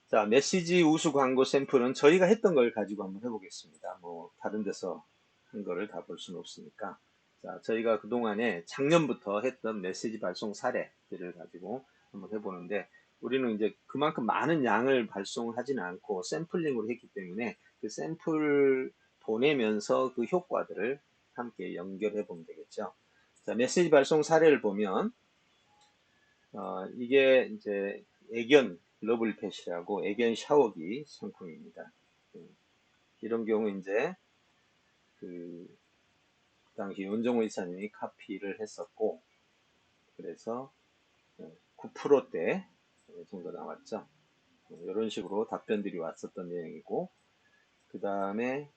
자, 메시지 우수 광고 샘플은 저희가 했던 걸 가지고 한번 해보겠습니다. 뭐, 다른 데서 한 거를 다 볼 수는 없으니까. 자, 저희가 그동안에 작년부터 했던 메시지 발송 사례들을 가지고 한번 해보는데, 우리는 이제 그만큼 많은 양을 발송하지는 않고 샘플링으로 했기 때문에 그 샘플 보내면서 그 효과들을 함께 연결해 보면 되겠죠. 자, 메시지 발송 사례를 보면, 이게 이제 애견 러블펫이라고 애견 샤워기 상품입니다. 음, 이런 경우 이제 그 당시 윤정호 이사님이 카피를 했었고 그래서 9%대 정도 나왔죠. 이런 식으로 답변들이 왔었던 내용이고 그 다음에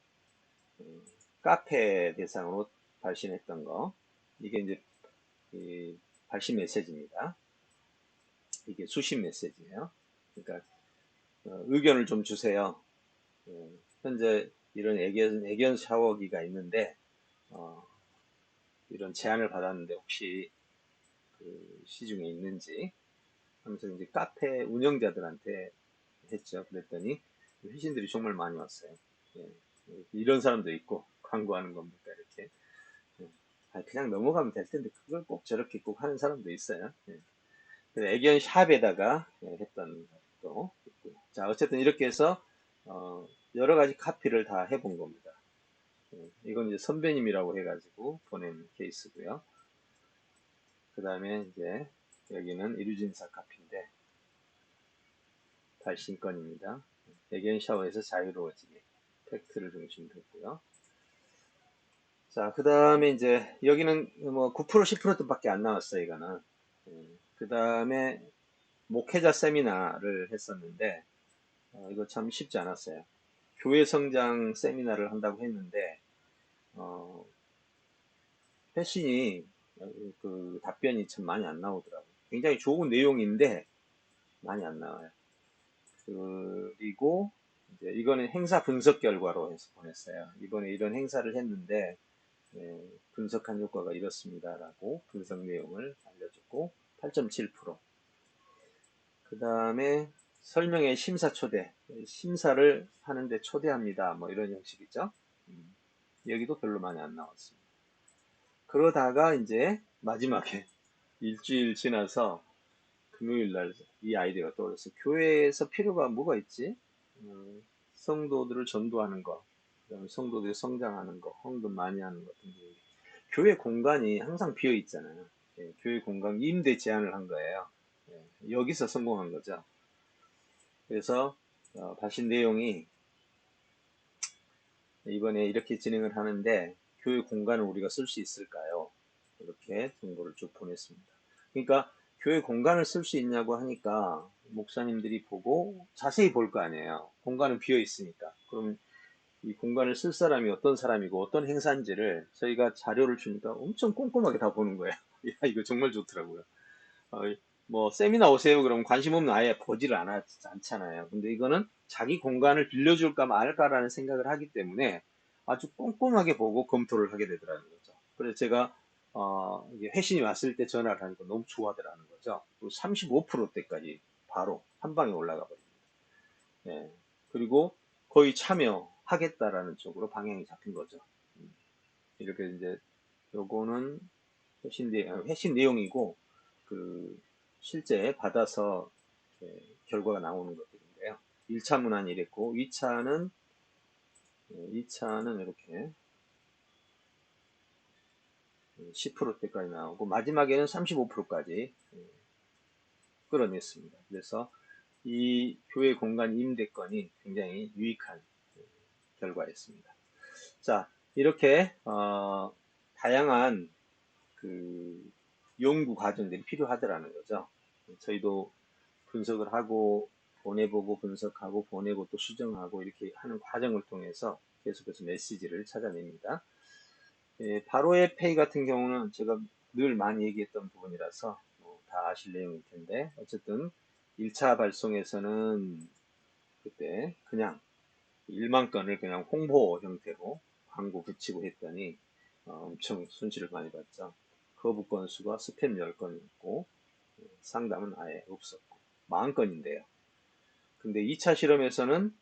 카페 대상으로 발신했던 거 이게 이제 이 발신 메시지입니다. 이게 수신 메시지예요. 그러니까 의견을 좀 주세요. 현재 이런 애견 샤워기가 있는데, 어, 이런 제안을 받았는데 혹시 그 시중에 있는지 하면서 이제 카페 운영자들한테 했죠. 그랬더니 회신들이 정말 많이 왔어요. 예, 이런 사람도 있고 광고하는 겁니까 이렇게. 예, 그냥 넘어가면 될 텐데 그걸 꼭 저렇게 꼭 하는 사람도 있어요. 예. 그래서 애견 샵에다가 했던 것도 있고요. 자, 어쨌든 이렇게 해서 여러 가지 카피를 다 해본 겁니다. 이건 이제 선배님이라고 해가지고 보낸 케이스고요. 그 다음에 이제 여기는 이루진사 카피인데 발신건입니다. 애견 샤워에서 자유로워지게 팩트를 중심으로 했고요. 자, 그 다음에 이제 여기는 뭐 9% 10%밖에 안 나왔어요, 이거는. 그 다음에 목회자 세미나를 했었는데 이거 참 쉽지 않았어요. 교회 성장 세미나를 한다고 했는데 어, 회신이 그 답변이 참 많이 안 나오더라고요. 굉장히 좋은 내용인데 많이 안 나와요. 그리고 이제 이거는 행사 분석 결과로 해서 보냈어요. 이번에 이런 행사를 했는데 분석한 효과가 이렇습니다라고 분석 내용을 알려줬고 8.7%. 그 다음에 설명의 심사 초대, 심사를 하는데 초대합니다. 뭐 이런 형식이죠. 음, 여기도 별로 많이 안 나왔습니다. 그러다가 이제 마지막에 일주일 지나서 금요일 날 이 아이디어가 떠올랐어요. 교회에서 필요가 뭐가 있지? 성도들을 전도하는 거, 그다음에 성도들이 성장하는 거, 헌금 많이 하는 것 등등. 교회 공간이 항상 비어 있잖아요. 예, 교회 공간 임대 제한을 한 거예요. 예, 여기서 성공한 거죠. 그래서 발신 내용이 이번에 이렇게 진행을 하는데 교회 공간을 우리가 쓸 수 있을까요? 이렇게 정보를 쭉 보냈습니다. 그러니까 교회 공간을 쓸 수 있냐고 하니까 목사님들이 보고 자세히 볼 거 아니에요. 공간은 비어 있으니까. 그럼 이 공간을 쓸 사람이 어떤 사람이고 어떤 행사인지를 저희가 자료를 주니까 엄청 꼼꼼하게 다 보는 거예요. 야, 이거 정말 좋더라고요. 어, 뭐 세미나 오세요 그러면 관심 없는 아예 보지를 않잖아요. 근데 이거는 자기 공간을 빌려줄까 말까라는 생각을 하기 때문에 아주 꼼꼼하게 보고 검토를 하게 되더라는 거죠. 그래서 제가 이게 회신이 왔을 때 전화를 하니까 너무 좋아하더라는 거죠. 또 35%대까지 바로 한 방에 올라가 버립니다. 예. 그리고 거의 참여하겠다라는 쪽으로 방향이 잡힌 거죠. 이렇게 이제 요거는 회신 내용이고 그 실제 받아서 결과가 나오는 것들인데요. 1차 문안이 이랬고 2차는 이렇게 10%대까지 나오고 마지막에는 35%까지 끌어냈습니다. 그래서 이 교회 공간 임대권이 굉장히 유익한 결과였습니다. 자, 이렇게 다양한 그 연구 과정들이 필요하더라는 거죠. 저희도 분석을 하고 보내보고 분석하고 보내고 또 수정하고 이렇게 하는 과정을 통해서 계속해서 메시지를 찾아냅니다. 바로의 페이 같은 경우는 제가 늘 많이 얘기했던 부분이라서 다 아실 내용일 텐데 어쨌든 1차 발송에서는 그때 그냥 1만 건을 그냥 홍보 형태로 광고 붙이고 했더니 엄청 손실을 많이 봤죠. 거부 건수가 스팸 10건이었고 상담은 아예 없었고 40건인데요. 근데 2차 실험에서는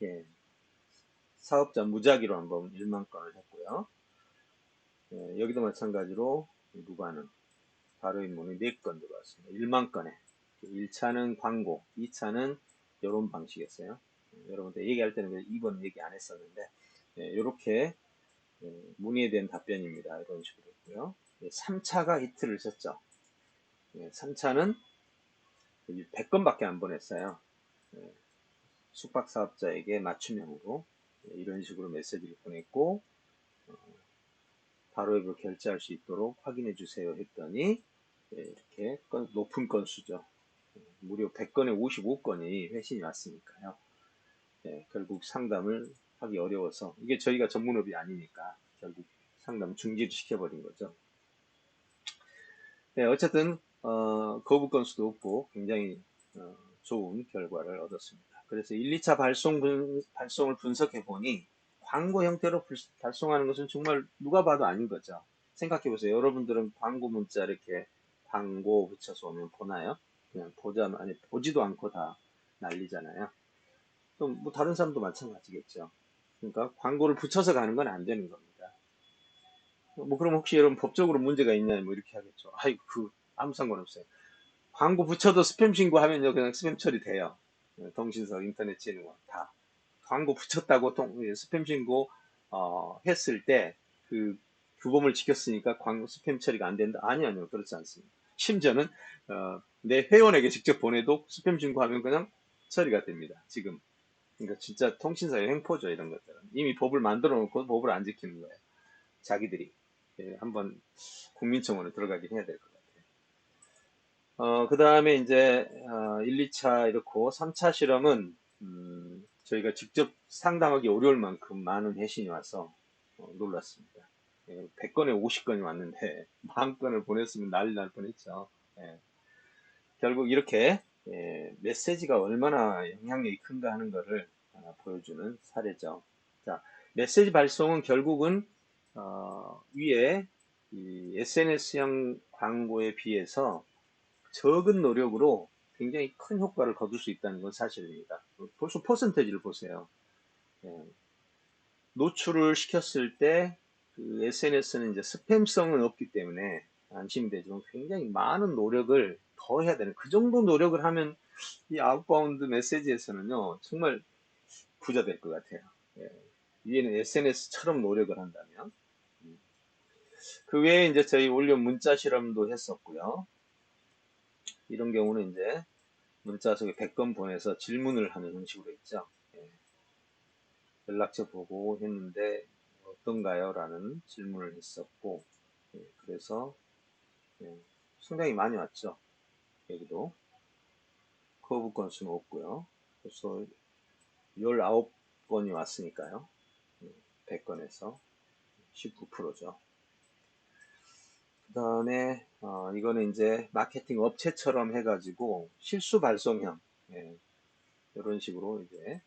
예, 사업자 무작위로 한번 1만 건을 했고요. 예, 여기도 마찬가지로 무반응, 바로인문이 4건 들어왔습니다. 1만 건에. 1차는 광고, 2차는 이런 방식이었어요. 여러분들 얘기할 때는 2번 얘기 안 했었는데, 이렇게 문의에 대한 답변입니다. 이런 식으로 했고요. 3차가 히트를 쳤죠. 3차는 100건밖에 안 보냈어요. 숙박사업자에게 맞춤형으로 이런 식으로 메시지를 보냈고, 바로 앱을 결제할 수 있도록 확인해 주세요 했더니, 이렇게 높은 건수죠. 무려 100건에 55건이 회신이 왔으니까요. 결국 상담을 하기 어려워서, 이게 저희가 전문업이 아니니까 결국 상담 중지를 시켜버린 거죠. 어쨌든 거부 건수도 없고 굉장히 좋은 결과를 얻었습니다. 그래서 1, 2차 발송을 분석해 보니 광고 형태로 발송하는 것은 정말 누가 봐도 아닌 거죠. 생각해 보세요. 여러분들은 광고 문자 이렇게 광고 붙여서 오면 보나요? 그냥 아니 보지도 않고 다 날리잖아요. 그럼 뭐 다른 사람도 마찬가지겠죠. 그러니까 광고를 붙여서 가는 건 안 되는 겁니다. 뭐 그럼 혹시 여러분 법적으로 문제가 있냐 뭐 이렇게 하겠죠. 아이고 아무 상관없어요. 광고 붙여도 스팸 신고하면요 그냥 스팸 처리돼요. 통신사, 인터넷 진흥원 다 광고 붙였다고 스팸 신고 했을 때 그 규범을 지켰으니까 광고 스팸 처리가 안 된다. 아니요 그렇지 않습니다. 심지어는 내 회원에게 직접 보내도 스팸 신고하면 그냥 처리가 됩니다. 지금 그러니까 진짜 통신사의 횡포죠 이런 것들은. 이미 법을 만들어 놓고 법을 안 지키는 거예요. 자기들이. 한번 국민청원에 들어가긴 해야 될 것 같아요. 그 다음에 이제 1, 2차 이렇고 3차 실험은 저희가 직접 상담하기 어려울 만큼 많은 회신이 와서 놀랐습니다. 100건에 50건이 왔는데 10,000건을 보냈으면 난리 날 뻔했죠. 결국 이렇게 메시지가 얼마나 영향력이 큰가 하는 것을 보여주는 사례죠. 자, 메시지 발송은 결국은 위에 이 SNS형 광고에 비해서 적은 노력으로 굉장히 큰 효과를 거둘 수 있다는 건 사실입니다. 벌써 퍼센테이지를 보세요. 노출을 시켰을 때 그 SNS는 이제 스팸성은 없기 때문에 안심이 되지만 굉장히 많은 노력을 더 해야 되는 그 정도 노력을 하면 이 아웃바운드 메시지에서는요 정말 부자 될 것 같아요. 위에는 SNS처럼 노력을 한다면 그 외에 이제 저희 올려 문자 실험도 했었고요. 이런 경우는 이제 문자 속에 100건 보내서 질문을 하는 형식으로 했죠. 연락처 보고 했는데 어떤가요? 라는 질문을 했었고 그래서 상당히 많이 왔죠. 여기도 커브 건수는 없고요. 그래서 19건이 왔으니까요. 100건에서 19%죠. 그 다음에 이거는 이제 마케팅 업체처럼 해가지고 실수 발송형 이런 식으로 이제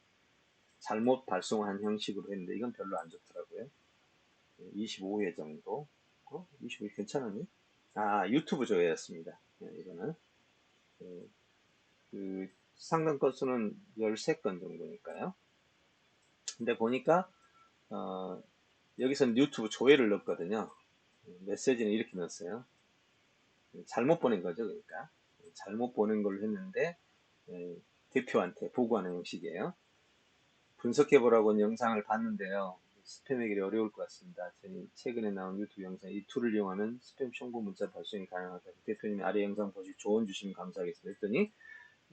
잘못 발송한 형식으로 했는데 이건 별로 안 좋더라고요. 25회 정도. 25회 괜찮았니? 유튜브 조회였습니다. 이거는 그 상당 건수는 13건 정도니까요. 근데 보니까 여기서는 유튜브 조회를 넣었거든요. 메시지는 이렇게 넣었어요. 잘못 보낸 거죠, 그러니까. 잘못 보낸 걸 했는데 대표한테 보고하는 형식이에요. 분석해보라고 영상을 봤는데요. 스팸하기 어려울 것 같습니다. 저희 최근에 나온 유튜브 영상 이 툴을 이용하면 스팸 청구 문자 발송이 가능하다. 대표님이 아래 영상 보시고 조언 주시면 감사하겠습니다. 했더니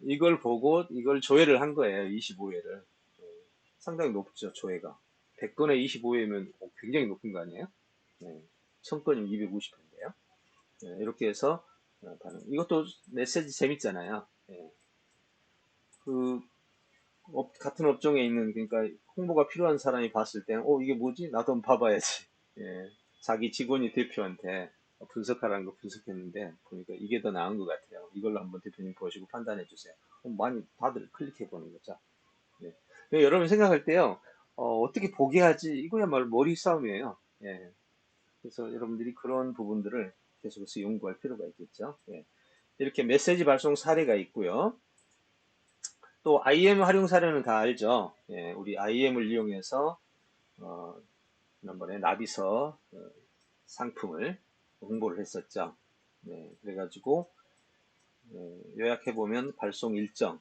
이걸 보고 이걸 조회를 한 거예요. 25회를. 상당히 높죠, 조회가. 100건에 25회면 굉장히 높은 거 아니에요? 1000건이면 250회인데요. 이렇게 해서 이것도 메시지 재밌잖아요. 그 같은 업종에 있는 그러니까 홍보가 필요한 사람이 봤을 때는 이게 뭐지? 나도 한번 봐봐야지. 자기 직원이 대표한테 분석하라는 거 분석했는데 보니까 이게 더 나은 것 같아요. 이걸로 한번 대표님 보시고 판단해 주세요. 많이 다들 클릭해 보는 거죠. 여러분 생각할 때요. 어떻게 보게 하지? 이거야말로 머리 싸움이에요. 그래서 여러분들이 그런 부분들을 계속해서 연구할 필요가 있겠죠. 이렇게 메시지 발송 사례가 있고요. 또 IM 활용 사례는 다 알죠. 예, 우리 IM을 이용해서 어, 지난번에 나비서 상품을 홍보를 했었죠. 네, 그래가지고 요약해보면 발송 일정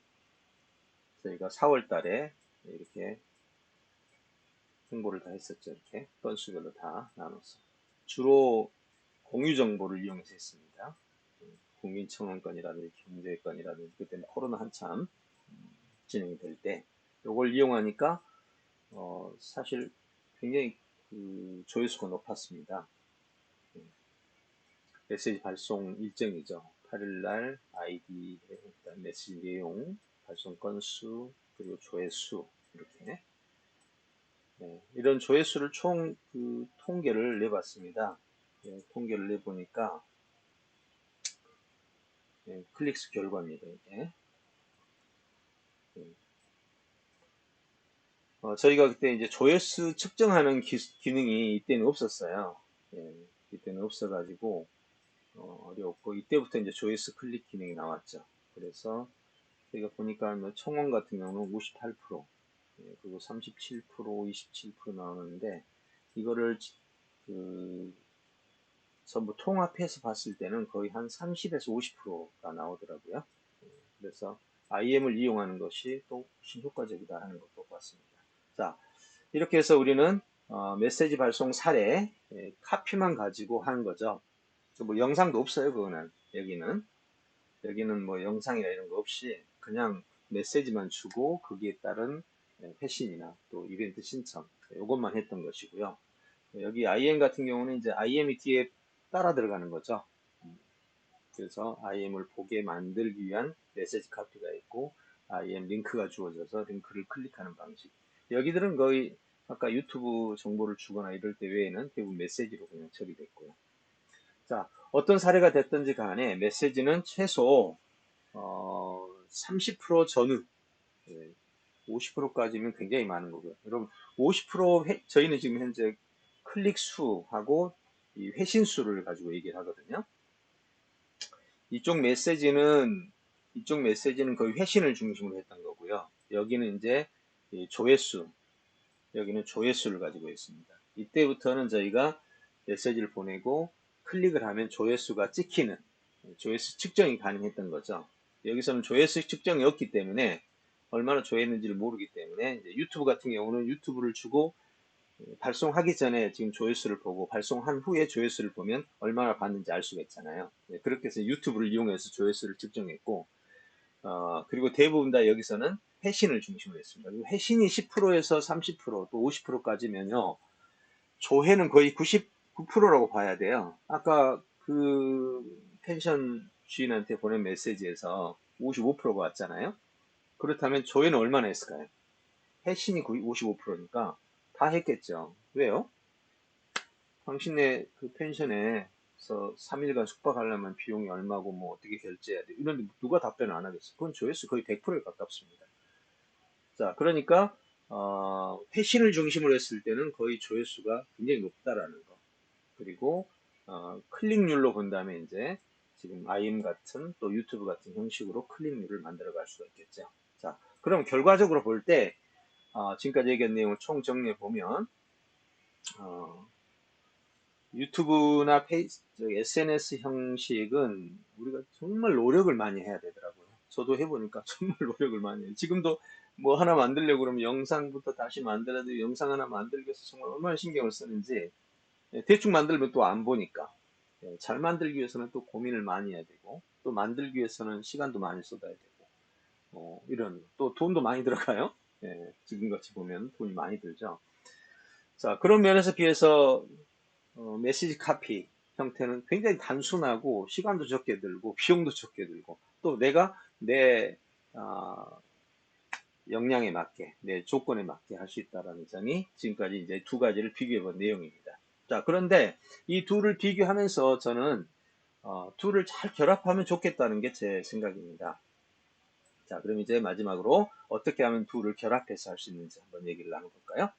저희가 4월 달에 이렇게 홍보를 다 했었죠. 이렇게 건수별로 다 나눠서 주로 공유 정보를 이용해서 했습니다. 국민청원권이라든지 경제권이라든지 그때는 코로나 한참 진행이 될 때 이걸 이용하니까 사실 굉장히 그 조회수가 높았습니다. 메시지 발송 일정이죠. 8일날 아이디, 메시지 내용, 발송 건수, 그리고 조회수 이렇게 이런 조회수를 총 그 통계를 내봤습니다. 통계를 내보니까 클릭수 결과입니다. 이게. 저희가 그때 이제 조회수 측정하는 기능이 이때는 없었어요. 이때는 없어가지고 어려웠고 이때부터 이제 조회수 클릭 기능이 나왔죠. 그래서 저희가 보니까 뭐 청원 같은 경우는 58%, 그리고 37%, 27% 나오는데 이거를 그 전부 통합해서 봤을 때는 거의 한 30에서 50%가 나오더라고요. 그래서 IM을 이용하는 것이 또 훨씬 효과적이다 하는 것도 봤습니다. 자, 이렇게 해서 우리는 메시지 발송 사례 카피만 가지고 하는 거죠. 뭐 영상도 없어요. 그거는 여기는 뭐 영상이나 이런 거 없이 그냥 메시지만 주고 거기에 따른 회신이나 또 이벤트 신청 이것만 했던 것이고요. 여기 IM 같은 경우는 이제 IM이 뒤에 따라 들어가는 거죠. 그래서 IM을 보게 만들기 위한 메시지 카피가 있고 IM 링크가 주어져서 링크를 클릭하는 방식. 여기들은 거의 아까 유튜브 정보를 주거나 이럴 때 외에는 대부분 메시지로 그냥 처리됐고요. 자, 어떤 사례가 됐든지 간에 메시지는 최소 30% 전후, 50%까지면 굉장히 많은 거고요. 여러분, 50% 저희는 지금 현재 클릭 수하고 이 회신 수를 가지고 얘기를 하거든요. 이쪽 메시지는 거의 회신을 중심으로 했던 거고요. 여기는 이제 조회수, 여기는 조회수를 가지고 있습니다. 이때부터는 저희가 메시지를 보내고 클릭을 하면 조회수가 찍히는 조회수 측정이 가능했던 거죠. 여기서는 조회수 측정이 없기 때문에 얼마나 조회했는지를 모르기 때문에 이제 유튜브 같은 경우는 유튜브를 주고 발송하기 전에 지금 조회수를 보고 발송한 후에 조회수를 보면 얼마나 봤는지 알 수가 있잖아요. 그렇게 해서 유튜브를 이용해서 조회수를 측정했고 그리고 대부분 다 여기서는 회신을 중심으로 했습니다. 회신이 10%에서 30%또 50%까지면요. 조회는 거의 99%라고 봐야 돼요. 아까 그 펜션 주인한테 보낸 메시지에서 55%가 왔잖아요. 그렇다면 조회는 얼마나 했을까요? 회신이 거의 55%니까 다 했겠죠. 왜요? 당신네 그 펜션에서 3일간 숙박하려면 비용이 얼마고 뭐 어떻게 결제해야 돼? 이런데 누가 답변을 안 하겠어? 그건 조회수 거의 100%에 가깝습니다. 자, 그러니까 회신을 중심으로 했을 때는 거의 조회수가 굉장히 높다라는 거. 그리고 클릭률로 본다면 이제 지금 IM 같은 또 유튜브 같은 형식으로 클릭률을 만들어 갈 수가 있겠죠. 자, 그럼 결과적으로 볼 때 지금까지 얘기한 내용을 총 정리해 보면 유튜브나 SNS 형식은 우리가 정말 노력을 많이 해야 되더라고요. 저도 해보니까 정말 노력을 많이 해요. 지금도 뭐 하나 만들려고 그러면 영상부터 다시 만들어야 돼. 영상 하나 만들기 위해서 정말 얼마나 신경을 쓰는지 대충 만들면 또 안 보니까 잘 만들기 위해서는 또 고민을 많이 해야 되고 또 만들기 위해서는 시간도 많이 쏟아야 되고 이런 또 돈도 많이 들어가요. 지금같이 보면 돈이 많이 들죠. 자, 그런 면에서 비해서 메시지 카피 형태는 굉장히 단순하고 시간도 적게 들고 비용도 적게 들고 또 내가 내 역량에 맞게 내 조건에 맞게 할 수 있다는 점이 지금까지 이제 두 가지를 비교해 본 내용입니다. 자, 그런데 이 둘을 비교하면서 저는 둘을 잘 결합하면 좋겠다는 게 제 생각입니다. 자, 그럼 이제 마지막으로 어떻게 하면 둘을 결합해서 할 수 있는지 한번 얘기를 나눠볼까요?